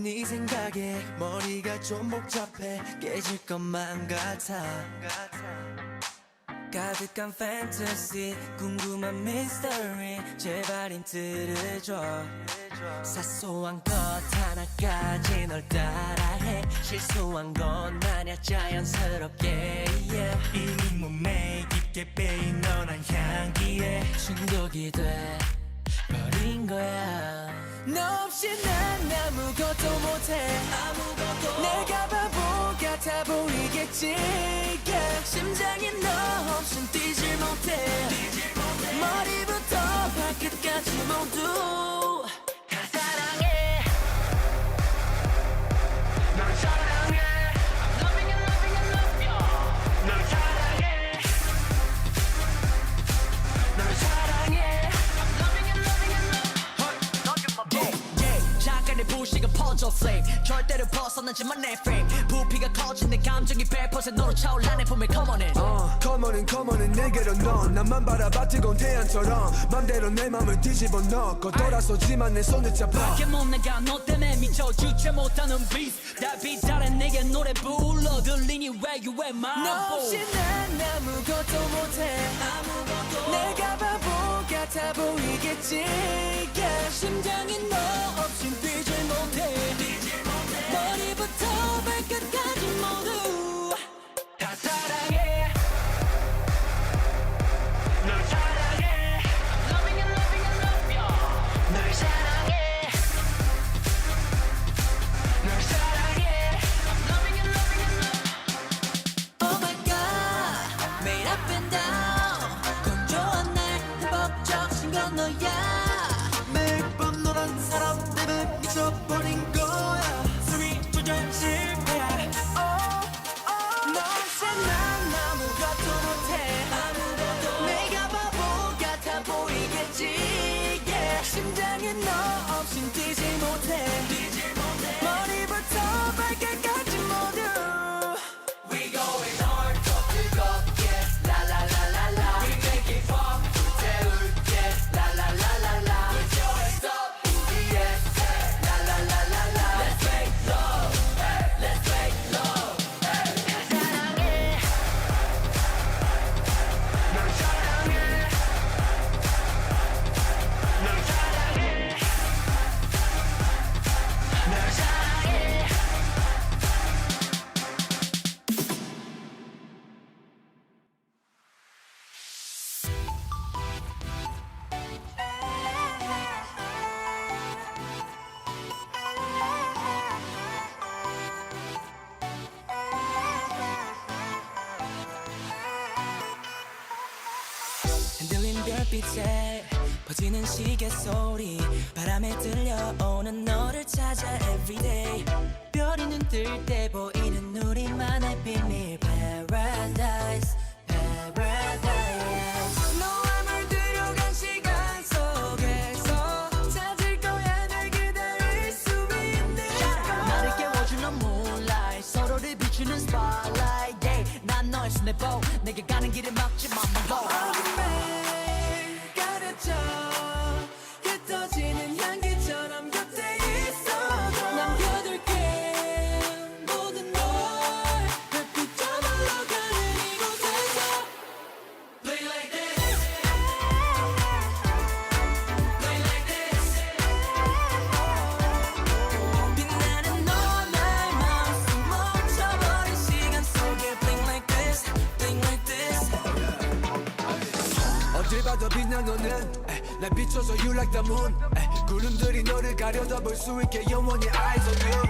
네 생각에 머리가 좀 복잡해 깨질 것만 같아 가득한 판타지 궁금한 미스터리 제발 힌트를 줘 사소한 것 하나까지 널 따라해 실수한 건 아냐 자연스럽게 yeah. 이미 몸에 깊게 빼인 너란 향기에 중독이 돼 버린 거야 너 없이 난 아무것도 못해 아무것도 내가 바보 같아 보이겠지 yeah. 심장이 너 없인 뛰질 못해 머리부터 발끝까지 모두 다 사랑해 널 사랑해 I'm loving you loving you love you 널 사랑해 널 사랑해 I'm loving you loving you love you 잠깐의 불씨가 퍼져 flame 절대로 벗어나지만 내 frame 부피가 커진 내 감정이 100% 너로 차올라 내 품에 come on in come on in 내게로 넌 나만 바라봐 뜨거운 태양처럼 맘대로 내 맘을 뒤집어 넣고 돌아서지만 내 손을 잡아 밖에 못 나가 너 때문에 미쳐 주체 못하는 beast 달빛 아래 내게 노래 불러 들리니 where you at my 너 없이 난 아무것도 못해 아무것도 내가 바보 같아 보이겠지 yeah. 심장이 너 없인 뛰질 못해 머리부터 발끝까지 모두 다 사랑해 널 사랑해 I'm loving you loving you love you 널 사랑해 널 사랑해 I'm loving you loving you love Oh my god 매일 up and down 건조한 날 행복적인 건 너야 매일 밤 너란 사람 때문에 미쳐버린 거야 숨이 조절 실패야 너 없이 난 아무것도 못해 아무것도 내가 바보 같아 보이겠지 yeah. 심장이 너 없인 뛰지 못해 머리부터 발끝까지 모두 We going hard 더 뜨겁게 라라라라라 We make it pop 불태울게 라라라라라 Put your hands up 우리의 라라라라라 Let's make love Let's make love 사랑해 널 사랑해 널 사랑해 널 사랑해 흔들린 별빛에 퍼지는 시계 소리 바람에 들려오는 너를 찾아 everyday 별이 눈 뜰 때 보이는 우리만의 비밀 paradise paradise 너와 물들여간 시간 속에서 찾을 거야 널 기다릴 수 있는 나를 깨워주는 moonlight 서로를 비추는 spotlight yeah. 난 너의 손에 보 내게 가는 길을 막지 마 매일 가르쳐 흩어지는 향기처럼 곁에 있어 남겨둘게 모든 널 별빛처럼 흘러가는 이곳에서 Play like this Play like this 빛나는 너와 나의 마음속 멈춰버린 시간 속에 Bling like this Bling like this 어딜 봐도 빛나 너는 날 비춰서 you like the moon 구름들이 너를 가려다 볼 수 있게 영원히 eyes on you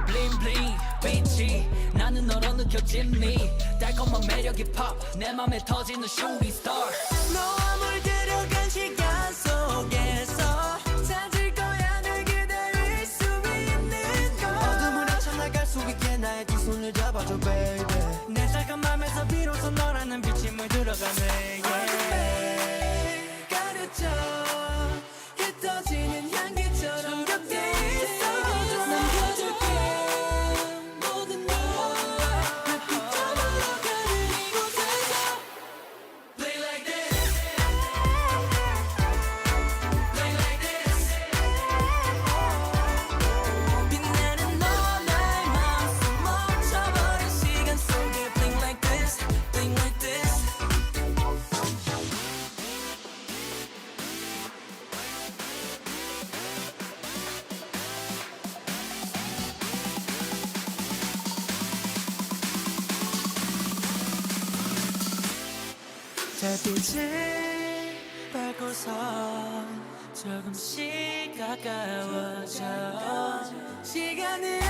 Bling bling 빛이 나는 너로 느껴짐니 달콤한 매력이 pop 내 맘에 터지는 shooting star 너와 물들여간 시간 속에서 찾을 거야 널 기다릴 수 있는 걸 어둠을 헤쳐나갈 수 있게 나의 두 손을 잡아줘 baby 내 작은 맘에서 비로소 너라는 빛이 물들어가네 yeah. 가르쳐 흩어지는 향기처럼 곁에 있어 남겨줄게 모든 걸 별빛처럼 흘러가는 이곳에서 Play like this Play like this 빛나는 달빛을 밟고서 조금씩 가까워져 시간은